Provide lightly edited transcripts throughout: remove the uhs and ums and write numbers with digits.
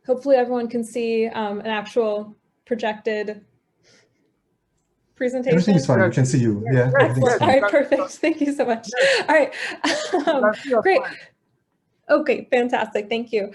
Hopefully everyone can see an actual projected presentation. Everything is fine. We can see you. Yeah, Excellent. All right, perfect. Thank you so much. All right, great. Okay, fantastic. Thank you.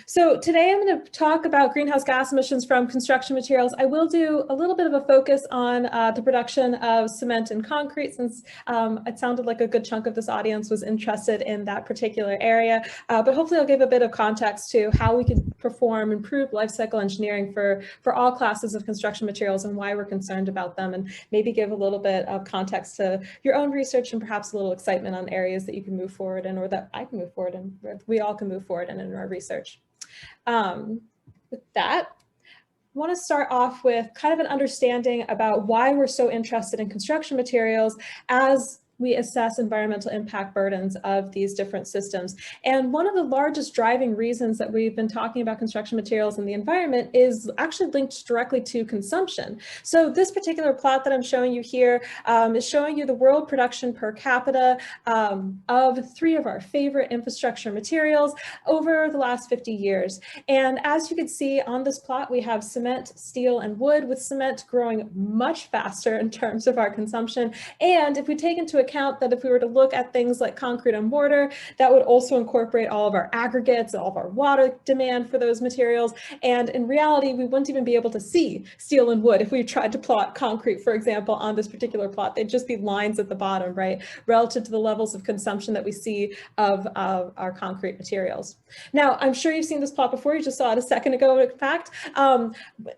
So today I'm going to talk about greenhouse gas emissions from construction materials. I will do a little bit of a focus on the production of cement and concrete, since it sounded like a good chunk of this audience was interested in that particular area. But hopefully I'll give a bit of context to how we can perform improved life cycle engineering for all classes of construction materials and why we're concerned about them, and maybe give a little bit of context to your own research and perhaps a little excitement on areas that you can move forward in, or that I can move forward in. We all can move forward in our research. With that, I want to start off with kind of an understanding about why we're so interested in construction materials as we assess environmental impact burdens of these different systems. And one of the largest driving reasons that we've been talking about construction materials and the environment is actually linked directly to consumption. So this particular plot that I'm showing you here is showing you the world production per capita of three of our favorite infrastructure materials over the last 50 years. And as you can see on this plot, we have cement, steel, and wood, with cement growing much faster in terms of our consumption. And if we take into account that if we were to look at things like concrete and mortar, that would also incorporate all of our aggregates, all of our water demand for those materials. And in reality, we wouldn't even be able to see steel and wood if we tried to plot concrete, for example, on this particular plot. They'd just be lines at the bottom, right, relative to the levels of consumption that we see of our concrete materials. Now, I'm sure you've seen this plot before. You just saw it a second ago, in fact,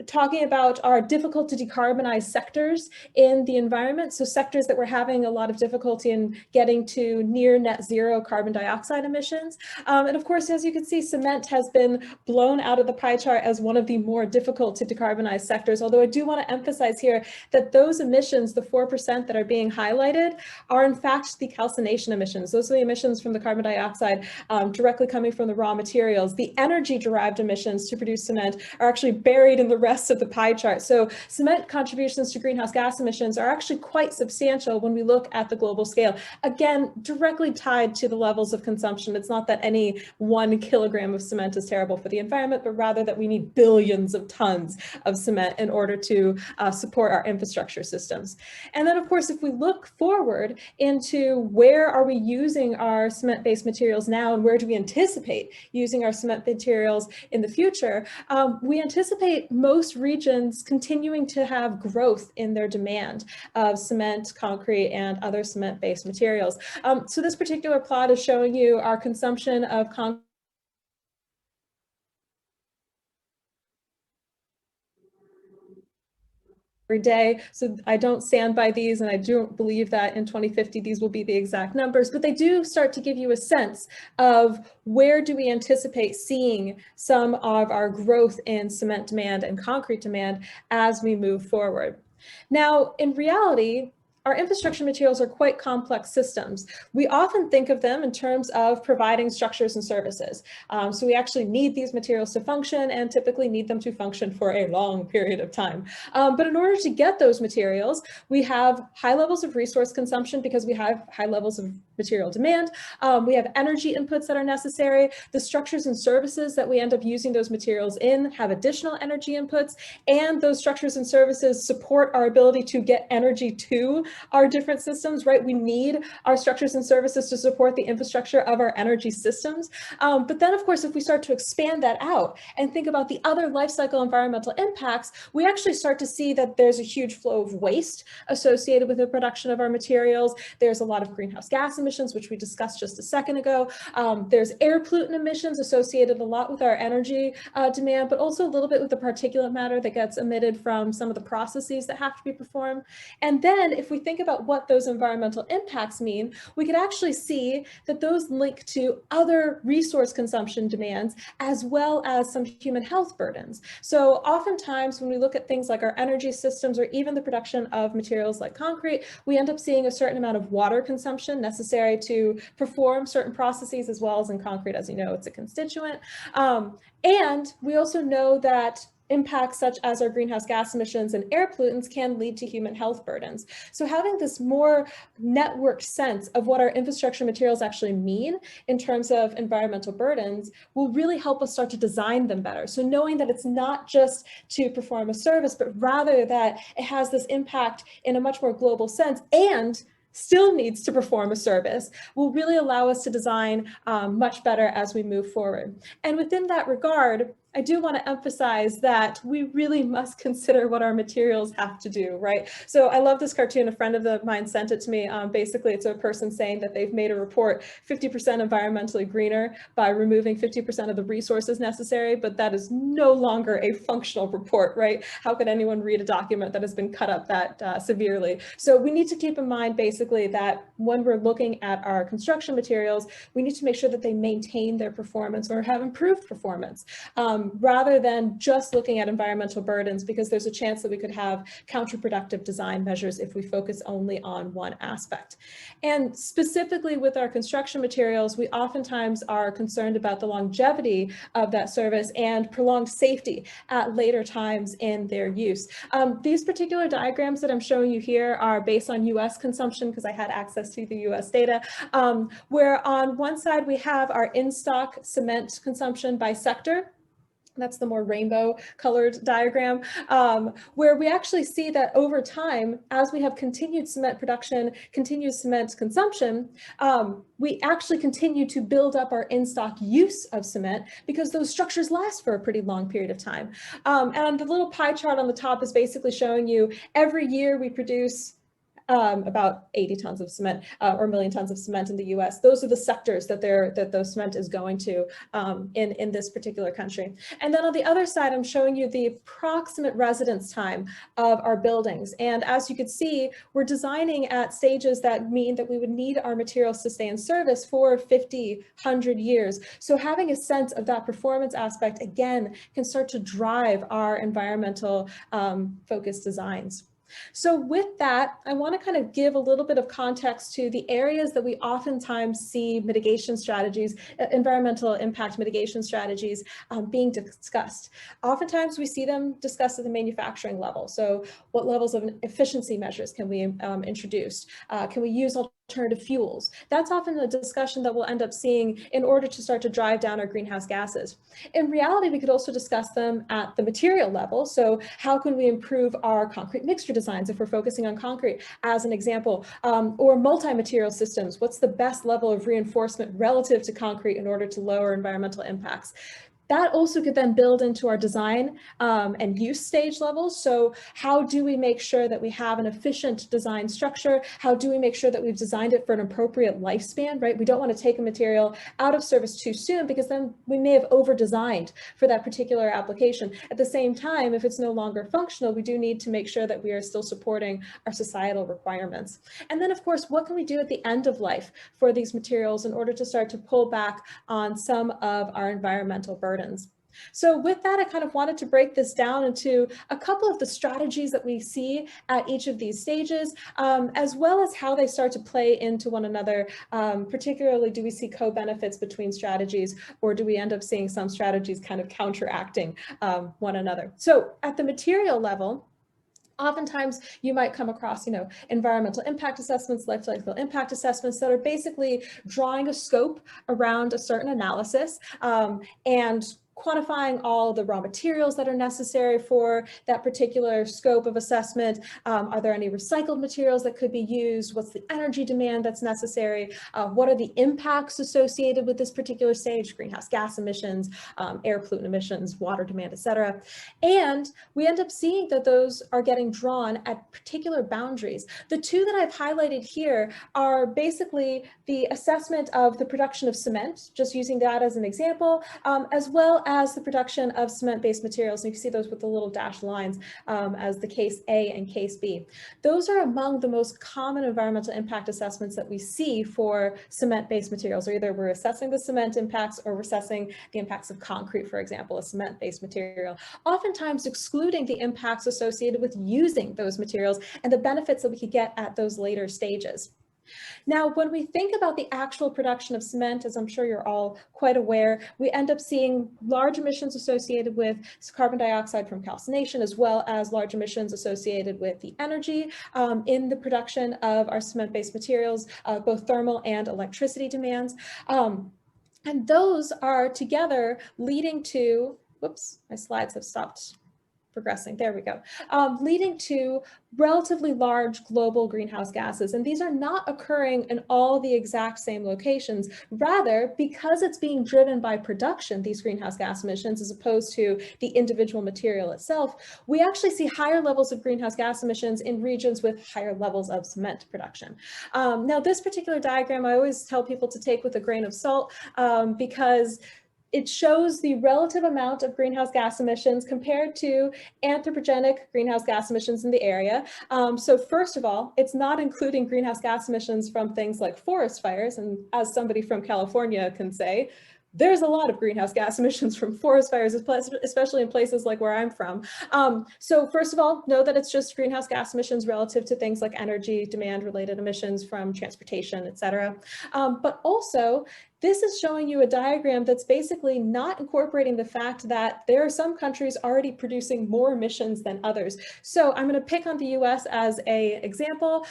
talking about our difficult to decarbonize sectors in the environment. So sectors that we're having a lot of difficulty in getting to near net zero carbon dioxide emissions. And of course, as you can see, cement has been blown out of the pie chart as one of the more difficult to decarbonize sectors. Although I do want to emphasize here that those emissions, the 4% that are being highlighted, are in fact the calcination emissions. Those are the emissions from the carbon dioxide directly coming from the raw materials. The energy derived emissions to produce cement are actually buried in the rest of the pie chart. So cement contributions to greenhouse gas emissions are actually quite substantial when we look at the global scale. Again, directly tied to the levels of consumption. It's not that any 1 kilogram of cement is terrible for the environment, but rather that we need billions of tons of cement in order to support our infrastructure systems. And then, of course, if we look forward into where are we using our cement-based materials now and where do we anticipate using our cement materials in the future, we anticipate most regions continuing to have growth in their demand of cement, concrete, and other cement-based materials. So this particular plot is showing you our consumption of concrete every day. So I don't stand by these, and I don't believe that in 2050 these will be the exact numbers, but they do start to give you a sense of where do we anticipate seeing some of our growth in cement demand and concrete demand as we move forward. Now, in reality, our infrastructure materials are quite complex systems. We often think of them in terms of providing structures and services. So we actually need these materials to function, and typically need them to function for a long period of time. But in order to get those materials, we have high levels of resource consumption because we have high levels of material demand. We have energy inputs that are necessary. The structures and services that we end up using those materials in have additional energy inputs, and those structures and services support our ability to get energy to our different systems, right? We need our structures and services to support the infrastructure of our energy systems. But then, of course, if we start to expand that out and think about the other life cycle environmental impacts, we actually start to see that there's a huge flow of waste associated with the production of our materials. There's a lot of greenhouse gas emissions, which we discussed just a second ago. There's air pollutant emissions associated a lot with our energy demand, but also a little bit with the particulate matter that gets emitted from some of the processes that have to be performed. And then if we think about what those environmental impacts mean, we could actually see that those link to other resource consumption demands as well as some human health burdens. So oftentimes when we look at things like our energy systems or even the production of materials like concrete, we end up seeing a certain amount of water consumption necessary to perform certain processes, as well as in concrete, as you know, it's a constituent. And we also know that impacts such as our greenhouse gas emissions and air pollutants can lead to human health burdens. So having this more networked sense of what our infrastructure materials actually mean in terms of environmental burdens will really help us start to design them better. So knowing that it's not just to perform a service, but rather that it has this impact in a much more global sense and still needs to perform a service will really allow us to design much better as we move forward. And within that regard, I do want to emphasize that we really must consider what our materials have to do, right? So I love this cartoon. A friend of mine sent it to me. Basically, it's a person saying that they've made a report 50% environmentally greener by removing 50% of the resources necessary, but that is no longer a functional report, right? How could anyone read a document that has been cut up that severely? So we need to keep in mind basically that when we're looking at our construction materials, we need to make sure that they maintain their performance or have improved performance. Rather than just looking at environmental burdens, because there's a chance that we could have counterproductive design measures if we focus only on one aspect. And specifically with our construction materials, we oftentimes are concerned about the longevity of that service and prolonged safety at later times in their use. These particular diagrams that I'm showing you here are based on US consumption because I had access to the US data, where on one side we have our in-stock cement consumption by sector. That's the more rainbow colored diagram, where we actually see that over time, as we have continued cement production, continued cement consumption, we actually continue to build up our in-stock use of cement because those structures last for a pretty long period of time. And the little pie chart on the top is basically showing you every year we produce about 80 tons of cement or 1 million tons of cement in the US. Those are the sectors that those cement is going to in this particular country. And then on the other side, I'm showing you the approximate residence time of our buildings. And as you can see, we're designing at stages that mean that we would need our materials to stay in service for 50, 100 years. So having a sense of that performance aspect, again, can start to drive our environmental focused designs. So with that, I want to kind of give a little bit of context to the areas that we oftentimes see mitigation strategies, environmental impact mitigation strategies being discussed. Oftentimes we see them discussed at the manufacturing level. So what levels of efficiency measures can we introduce? Can we use alternative fuels? That's often a discussion that we'll end up seeing in order to start to drive down our greenhouse gases. In reality, we could also discuss them at the material level. So how can we improve our concrete mixture designs if we're focusing on concrete as an example, or multi-material systems? What's the best level of reinforcement relative to concrete in order to lower environmental impacts? That also could then build into our design and use stage levels. So how do we make sure that we have an efficient design structure? How do we make sure that we've designed it for an appropriate lifespan, right? We don't want to take a material out of service too soon because then we may have over-designed for that particular application. At the same time, if it's no longer functional, we do need to make sure that we are still supporting our societal requirements. And then, of course, what can we do at the end of life for these materials in order to start to pull back on some of our environmental burdens? So with that, I kind of wanted to break this down into a couple of the strategies that we see at each of these stages, as well as how they start to play into one another. Particularly, do we see co-benefits between strategies, or do we end up seeing some strategies kind of counteracting one another? So at the material level, oftentimes you might come across, environmental impact assessments, life cycle impact assessments that are basically drawing a scope around a certain analysis and quantifying all the raw materials that are necessary for that particular scope of assessment. Are there any recycled materials that could be used? What's the energy demand that's necessary? What are the impacts associated with this particular stage? Greenhouse gas emissions, air pollutant emissions, water demand, etc. And we end up seeing that those are getting drawn at particular boundaries. The two that I've highlighted here are basically the assessment of the production of cement, just using that as an example, as well as the production of cement-based materials. And you can see those with the little dashed lines as the case A and case B. Those are among the most common environmental impact assessments that we see for cement-based materials, or either we're assessing the cement impacts or we're assessing the impacts of concrete, for example, a cement-based material, oftentimes excluding the impacts associated with using those materials and the benefits that we could get at those later stages. Now, when we think about the actual production of cement, as I'm sure you're all quite aware, we end up seeing large emissions associated with carbon dioxide from calcination, as well as large emissions associated with the energy in the production of our cement-based materials, both thermal and electricity demands. And those are together leading to, whoops, my slides have stopped progressing. There we go. Leading to relatively large global greenhouse gases. And these are not occurring in all the exact same locations. Rather, because it's being driven by production, these greenhouse gas emissions, as opposed to the individual material itself, we actually see higher levels of greenhouse gas emissions in regions with higher levels of cement production. Now, this particular diagram, I always tell people to take with a grain of salt because it shows the relative amount of greenhouse gas emissions compared to anthropogenic greenhouse gas emissions in the area. So first of all, it's not including greenhouse gas emissions from things like forest fires. And as somebody from California can say, there's a lot of greenhouse gas emissions from forest fires, especially in places like where I'm from. So first of all, know that it's just greenhouse gas emissions relative to things like energy demand related emissions from transportation, et cetera. But also, this is showing you a diagram that's basically not incorporating the fact that there are some countries already producing more emissions than others. So I'm going to pick on the US as an example.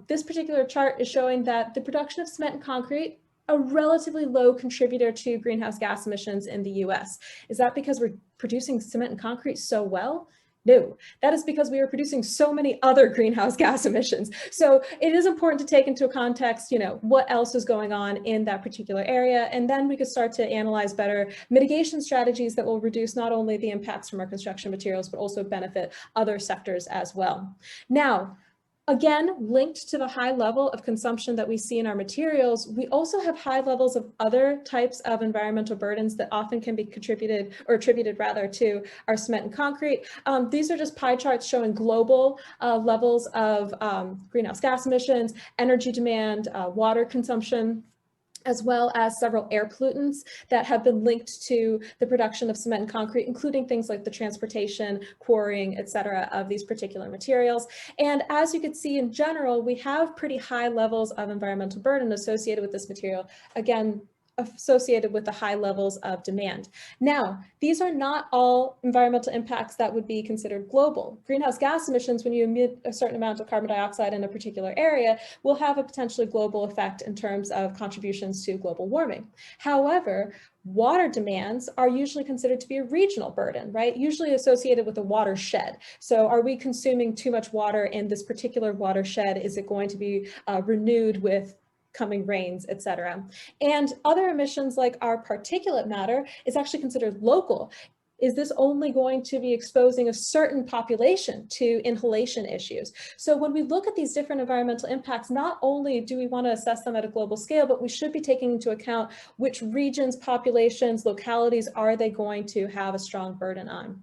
This particular chart is showing that the production of cement and concrete, a relatively low contributor to greenhouse gas emissions in the US. Is that because we're producing cement and concrete so well? No, that is because we are producing so many other greenhouse gas emissions. So it is important to take into context, what else is going on in that particular area. And then we could start to analyze better mitigation strategies that will reduce not only the impacts from our construction materials, but also benefit other sectors as well. Now, again, linked to the high level of consumption that we see in our materials, we also have high levels of other types of environmental burdens that often can be attributed rather to our cement and concrete. These are just pie charts showing global levels of greenhouse gas emissions, energy demand, water consumption, as well as several air pollutants that have been linked to the production of cement and concrete, including things like the transportation, quarrying, et cetera, of these particular materials. And as you can see in general, we have pretty high levels of environmental burden associated with this material, again, associated with the high levels of demand. Now, these are not all environmental impacts that would be considered global. Greenhouse gas emissions, when you emit a certain amount of carbon dioxide in a particular area, will have a potentially global effect in terms of contributions to global warming. However, water demands are usually considered to be a regional burden, right? Usually associated with a watershed. So are we consuming too much water in this particular watershed? Is it going to be renewed with coming rains, et cetera? And other emissions like our particulate matter is actually considered local. Is this only going to be exposing a certain population to inhalation issues? So when we look at these different environmental impacts, not only do we want to assess them at a global scale, but we should be taking into account which regions, populations, localities are they going to have a strong burden on.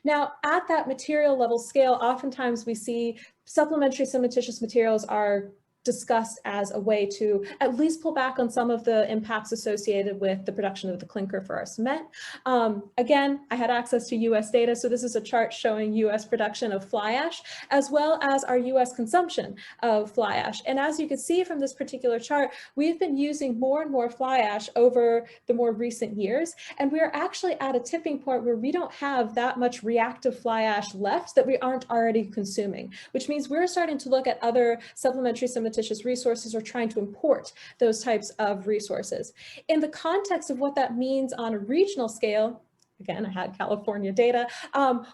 Now, at that material level scale, oftentimes we see supplementary cementitious materials are discussed as a way to at least pull back on some of the impacts associated with the production of the clinker for our cement. Again, I had access to US data, so this is a chart showing US production of fly ash, as well as our US consumption of fly ash. And as you can see from this particular chart, we've been using more and more fly ash over the more recent years, and we are actually at a tipping point where we don't have that much reactive fly ash left that we aren't already consuming, which means we're starting to look at other supplementary cementitious resources or trying to import those types of resources. In the context of what that means on a regional scale, again, I had California data,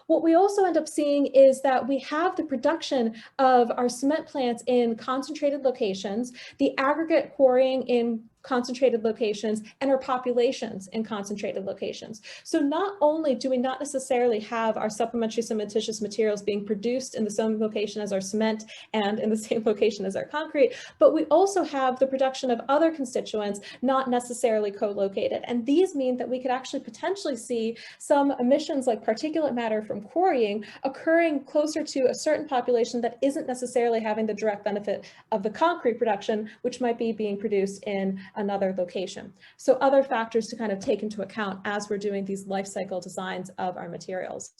what we also end up seeing is that we have the production of our cement plants in concentrated locations, the aggregate quarrying in concentrated locations, and our populations in concentrated locations. So not only do we not necessarily have our supplementary cementitious materials being produced in the same location as our cement and in the same location as our concrete, but we also have the production of other constituents not necessarily co-located. And these mean that we could actually potentially see some emissions like particulate matter from quarrying occurring closer to a certain population that isn't necessarily having the direct benefit of the concrete production, which might be being produced in another location. So other factors to kind of take into account as we're doing these life cycle designs of our materials.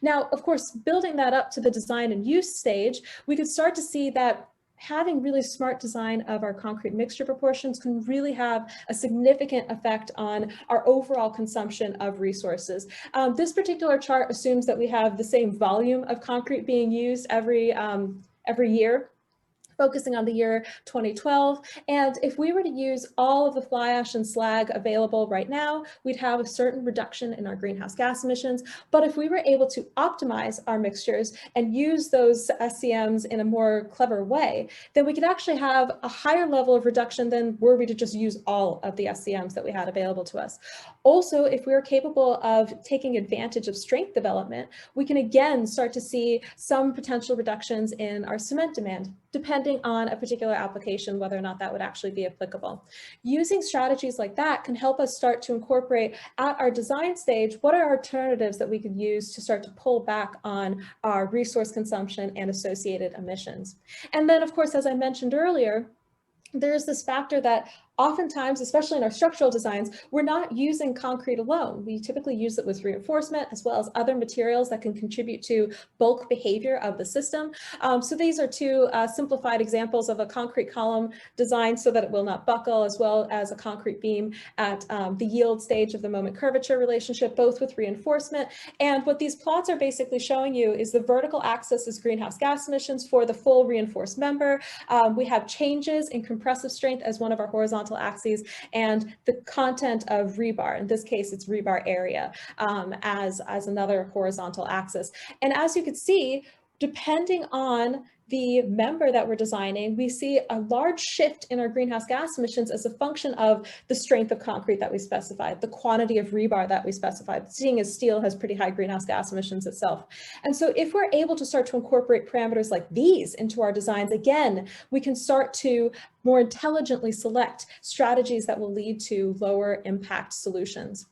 Now, of course, building that up to the design and use stage, we could start to see that having really smart design of our concrete mixture proportions can really have a significant effect on our overall consumption of resources. This particular chart assumes that we have the same volume of concrete being used every year, focusing on the year 2012. And if we were to use all of the fly ash and slag available right now, we'd have a certain reduction in our greenhouse gas emissions. But if we were able to optimize our mixtures and use those SCMs in a more clever way, then we could actually have a higher level of reduction than were we to just use all of the SCMs that we had available to us. Also, if we are capable of taking advantage of strength development, we can again start to see some potential reductions in our cement demand, depending on a particular application, whether or not that would actually be applicable. Using strategies like that can help us start to incorporate at our design stage, what are alternatives that we could use to start to pull back on our resource consumption and associated emissions. And then, of course, as I mentioned earlier, there's this factor that oftentimes, especially in our structural designs, we're not using concrete alone. We typically use it with reinforcement as well as other materials that can contribute to bulk behavior of the system. So these are two simplified examples of a concrete column designed so that it will not buckle, as well as a concrete beam at the yield stage of the moment curvature relationship, both with reinforcement. And what these plots are basically showing you is the vertical axis is greenhouse gas emissions for the full reinforced member. We have changes in compressive strength as one of our horizontal axes, and the content of rebar, in this case it's rebar area, as another horizontal axis. And as you can see, depending on the member that we're designing, we see a large shift in our greenhouse gas emissions as a function of the strength of concrete that we specified, the quantity of rebar that we specified, seeing as steel has pretty high greenhouse gas emissions itself. And so if we're able to start to incorporate parameters like these into our designs, again, we can start to more intelligently select strategies that will lead to lower impact solutions.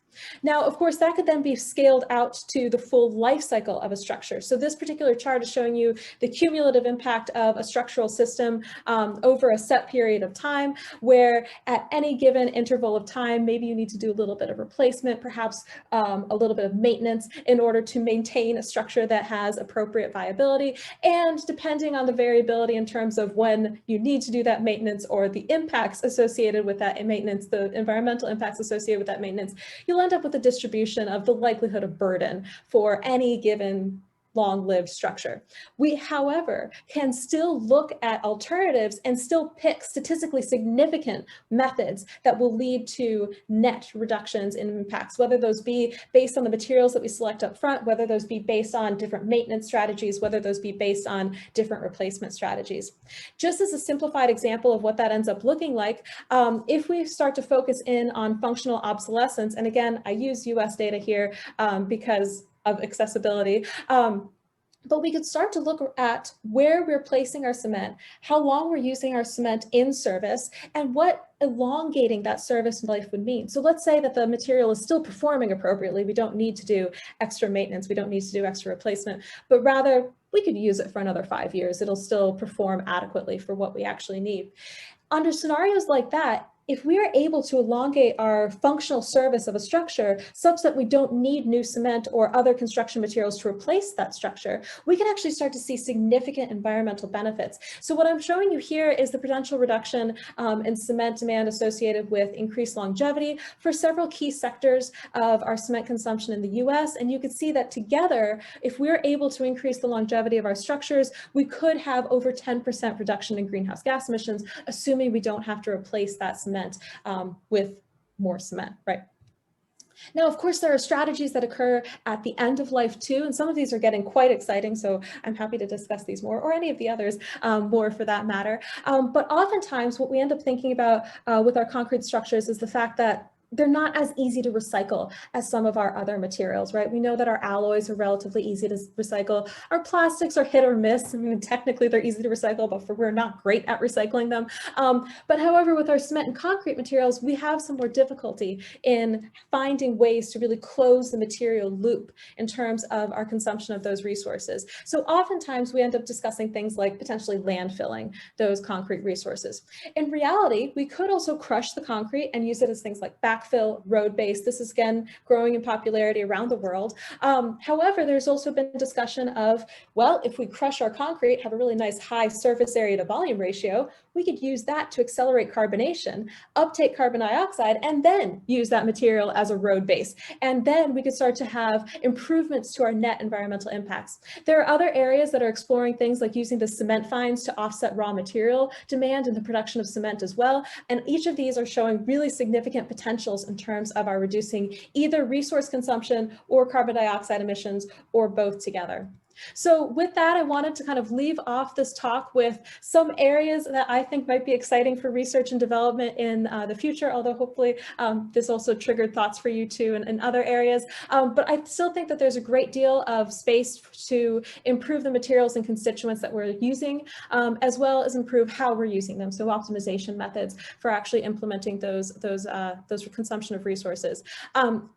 Now, of course, that could then be scaled out to the full life cycle of a structure. So this particular chart is showing you the cumulative impact of a structural system over a set period of time, where at any given interval of time, maybe you need to do a little bit of replacement, perhaps a little bit of maintenance in order to maintain a structure that has appropriate viability. And depending on the variability in terms of when you need to do that maintenance or the impacts associated with that maintenance, the environmental impacts associated with that maintenance, you'll end up with a distribution of the likelihood of burden for any given long-lived structure. We, however, can still look at alternatives and still pick statistically significant methods that will lead to net reductions in impacts, whether those be based on the materials that we select up front, whether those be based on different maintenance strategies, whether those be based on different replacement strategies. Just as a simplified example of what that ends up looking like, if we start to focus in on functional obsolescence, and again, I use US data here because of accessibility, but we could start to look at where we're placing our cement, how long we're using our cement in service, and what elongating that service life would mean. So let's say that the material is still performing appropriately. We don't need to do extra maintenance. We don't need to do extra replacement, but rather we could use it for another 5 years. It'll still perform adequately for what we actually need. Under scenarios like that, if we are able to elongate our functional service of a structure such that we don't need new cement or other construction materials to replace that structure, we can actually start to see significant environmental benefits. So what I'm showing you here is the potential reduction in cement demand associated with increased longevity for several key sectors of our cement consumption in the US. And you can see that together, if we're able to increase the longevity of our structures, we could have over 10% reduction in greenhouse gas emissions, assuming we don't have to replace that cement with more cement, right? Now, of course, there are strategies that occur at the end of life too, and some of these are getting quite exciting, so I'm happy to discuss these more, or any of the others more for that matter. But oftentimes what we end up thinking about with our concrete structures is the fact that they're not as easy to recycle as some of our other materials, right? We know that our alloys are relatively easy to recycle. Our plastics are hit or miss. I mean, technically they're easy to recycle, but we're not great at recycling them. But however, with our cement and concrete materials, we have some more difficulty in finding ways to really close the material loop in terms of our consumption of those resources. So oftentimes we end up discussing things like potentially landfilling those concrete resources. In reality, we could also crush the concrete and use it as things like backfill backfill road base. This is again growing in popularity around the world. However, there's also been discussion of, well, if we crush our concrete, have a really nice high surface area to volume ratio, we could use that to accelerate carbonation, uptake carbon dioxide, and then use that material as a road base. And then we could start to have improvements to our net environmental impacts. There are other areas that are exploring things like using the cement fines to offset raw material demand in the production of cement as well. And each of these are showing really significant potentials in terms of our reducing either resource consumption or carbon dioxide emissions, or both together. So with that, I wanted to kind of leave off this talk with some areas that I think might be exciting for research and development in the future, although hopefully this also triggered thoughts for you too in other areas. But I still think that there's a great deal of space to improve the materials and constituents that we're using, as well as improve how we're using them. So optimization methods for actually implementing those consumption of resources.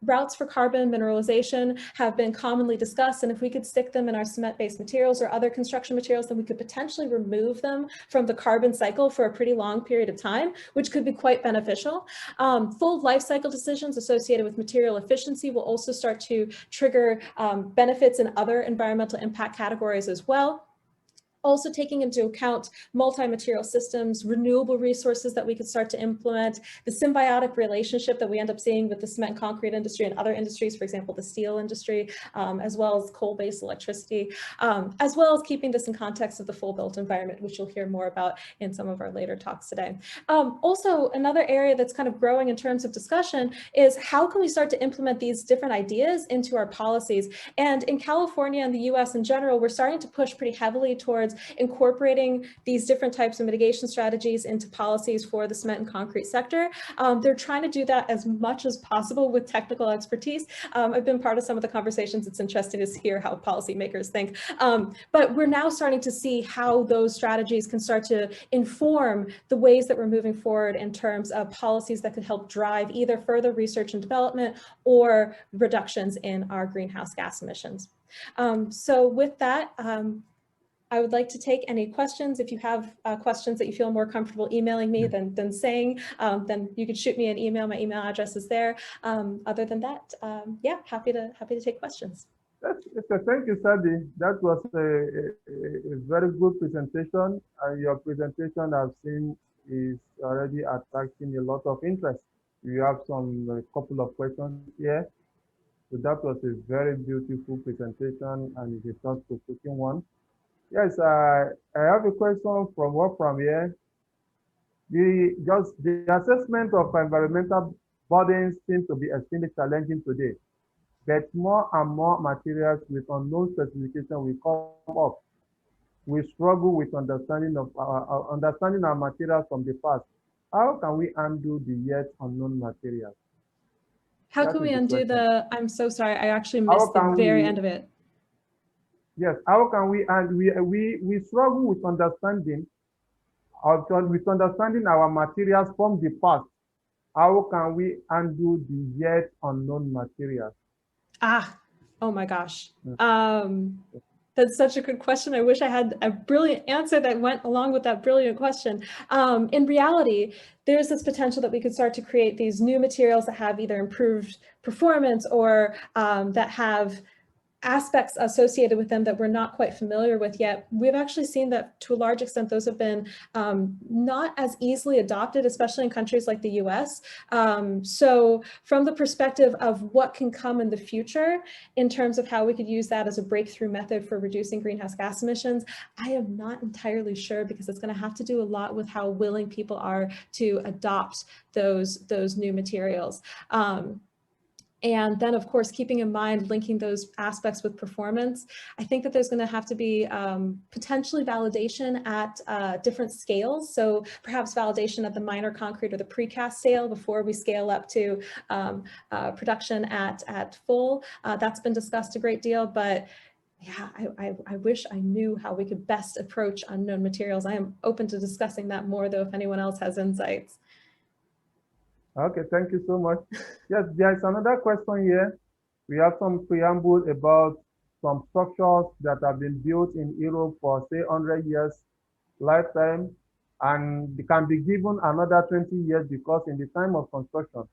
Routes for carbon mineralization have been commonly discussed, and if we could stick them in our cement-based materials or other construction materials, then we could potentially remove them from the carbon cycle for a pretty long period of time, which could be quite beneficial. Full life cycle decisions associated with material efficiency will also start to trigger benefits in other environmental impact categories as well. Also taking into account multi-material systems, renewable resources that we could start to implement, the symbiotic relationship that we end up seeing with the cement and concrete industry and other industries, for example, the steel industry, as well as coal-based electricity, as well as keeping this in context of the full built environment, which you'll hear more about in some of our later talks today. Also, another area that's kind of growing in terms of discussion is how can we start to implement these different ideas into our policies? And in California and the US in general, we're starting to push pretty heavily towards incorporating these different types of mitigation strategies into policies for the cement and concrete sector. They're trying to do that as much as possible with technical expertise. I've been part of some of the conversations. It's interesting to hear how policymakers think. But we're now starting to see how those strategies can start to inform the ways that we're moving forward in terms of policies that could help drive either further research and development or reductions in our greenhouse gas emissions. So with that, I would like to take any questions. If you have questions that you feel more comfortable emailing me than saying, then you could shoot me an email. My email address is there. Other than that, yeah, happy to take questions. Thank you, Sabbie. That was a very good presentation. Your presentation I've seen is already attracting a lot of interest. You have a couple of questions here. So that was a very beautiful presentation and it's a thought-provoking one. Yes, I have a question from here. The assessment of environmental burdens seems to be extremely challenging today, but more and more materials with unknown specification will come up. We struggle with understanding our materials from the past. How can we undo the yet unknown materials? How can we undo I'm so sorry, I actually missed the very end of it. Yes, how can we, and we struggle with understanding our materials from the past. How can we undo the yet unknown materials? Oh my gosh. That's such a good question. I wish I had a brilliant answer that went along with that brilliant question. In reality, there's this potential that we could start to create these new materials that have either improved performance or that have aspects associated with them that we're not quite familiar with yet. We've actually seen that to a large extent, those have been not as easily adopted, especially in countries like the US. So from the perspective of what can come in the future, in terms of how we could use that as a breakthrough method for reducing greenhouse gas emissions, I am not entirely sure because it's going to have to do a lot with how willing people are to adopt those new materials. And then, of course, keeping in mind linking those aspects with performance, I think that there's going to have to be potentially validation at different scales. So perhaps validation at the minor concrete or the precast scale before we scale up to production at full. That's been discussed a great deal, but yeah, I wish I knew how we could best approach unknown materials. I am open to discussing that more, though, if anyone else has insights. Okay, thank you so much. Yes, there is another question here. We have some preamble about some structures that have been built in Europe for, say, 100 years lifetime, and they can be given another 20 years because in the time of construction,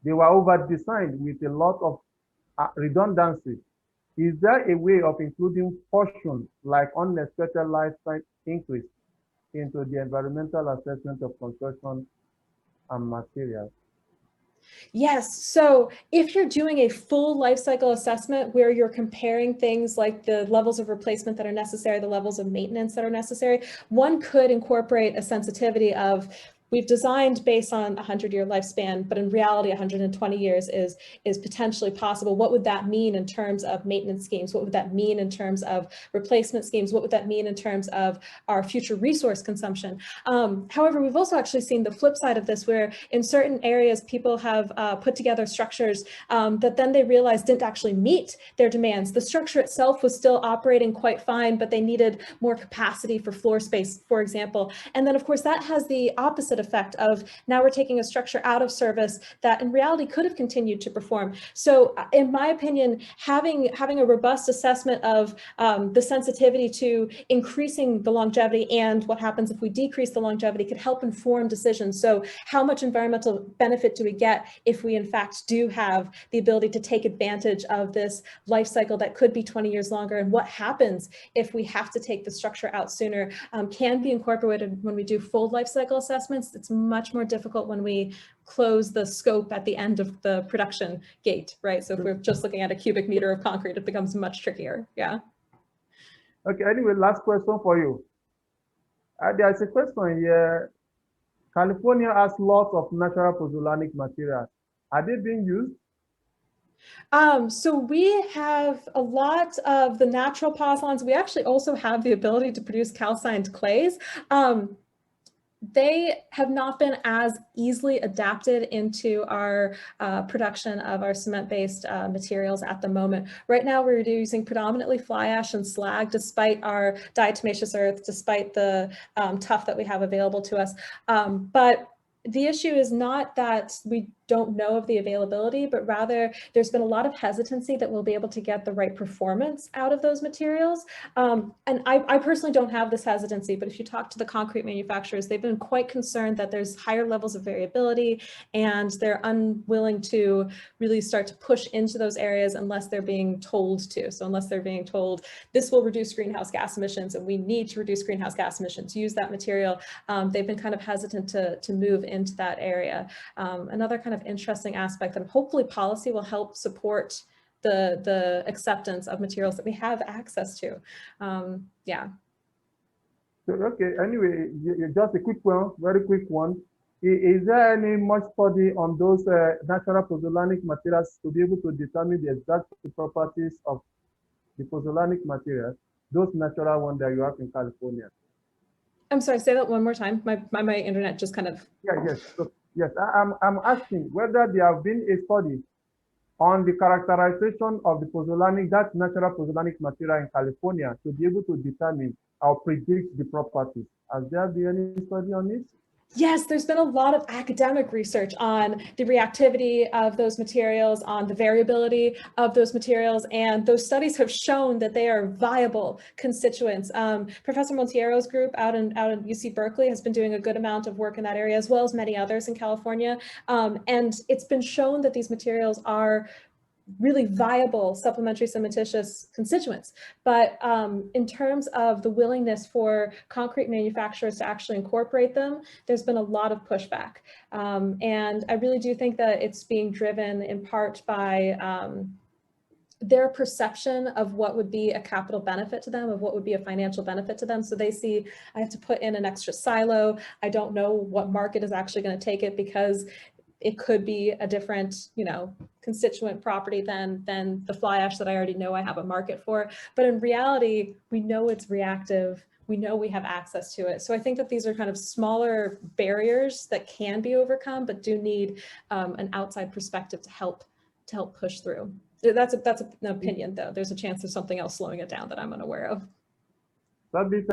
They were over-designed with a lot of redundancy. Is there a way of including portion like unexpected lifetime increase into the environmental assessment of construction and materials? Yes, so if you're doing a full life cycle assessment where you're comparing things like the levels of replacement that are necessary, the levels of maintenance that are necessary, one could incorporate a sensitivity of, we've designed based on a 100-year lifespan, but in reality, 120 years is potentially possible. What would that mean in terms of maintenance schemes? What would that mean in terms of replacement schemes? What would that mean in terms of our future resource consumption? However, we've also actually seen the flip side of this, where in certain areas, people have put together structures that then they realized didn't actually meet their demands. The structure itself was still operating quite fine, but they needed more capacity for floor space, for example. And then, of course, that has the opposite effect of now we're taking a structure out of service that in reality could have continued to perform. So in my opinion, having a robust assessment of the sensitivity to increasing the longevity and what happens if we decrease the longevity could help inform decisions. So how much environmental benefit do we get if we in fact do have the ability to take advantage of this life cycle that could be 20 years longer, and what happens if we have to take the structure out sooner, can be incorporated when we do full life cycle assessments. It's much more difficult when we close the scope at the end of the production gate, right? So if we're just looking at a cubic meter of concrete, it becomes much trickier. Yeah. Okay, anyway, last question for you. There's a question here. California has lots of natural pozzolanic materials. Are they being used? So we have a lot of the natural pozzolans. We actually also have the ability to produce calcined clays. They have not been as easily adapted into our production of our cement-based materials at the moment. Right now, we're using predominantly fly ash and slag, despite our diatomaceous earth, despite the tuff that we have available to us. But the issue is not that we don't know of the availability, but rather there's been a lot of hesitancy that we'll be able to get the right performance out of those materials. And I personally don't have this hesitancy, but if you talk to the concrete manufacturers, they've been quite concerned that there's higher levels of variability and they're unwilling to really start to push into those areas unless they're being told to. So unless they're being told this will reduce greenhouse gas emissions and we need to reduce greenhouse gas emissions, use that material, they've been kind of hesitant to move into that area. Another kind of interesting aspect that hopefully policy will help support the acceptance of materials that we have access to. Yeah. So, okay, anyway, just a quick one, very quick one. Is there any much study on those natural pozzolanic materials to be able to determine the exact properties of the pozzolanic materials, those natural ones that you have in California? I'm sorry, say that one more time. My internet just kind of. Yeah, yes. So, yes, I'm asking whether there have been a study on the characterization of the pozzolanic, that natural pozzolanic material in California, to be able to determine or predict the properties. Has there been any study on this? Yes, there's been a lot of academic research on the reactivity of those materials, on the variability of those materials, and those studies have shown that they are viable constituents. Professor Montiero's group out in UC Berkeley has been doing a good amount of work in that area, as well as many others in California. And it's been shown that these materials are really viable supplementary cementitious constituents. But in terms of the willingness for concrete manufacturers to actually incorporate them, there's been a lot of pushback. And I really do think that it's being driven in part by their perception of what would be a capital benefit to them, of what would be a financial benefit to them. So they see, I have to put in an extra silo. I don't know what market is actually going to take it because it could be a different, constituent property than the fly ash that I already know I have a market for. But in reality, we know it's reactive. We know we have access to it. So I think that these are kind of smaller barriers that can be overcome, but do need an outside perspective to help push through. That's an opinion, though. There's a chance there's something else slowing it down that I'm unaware of. Sabbie,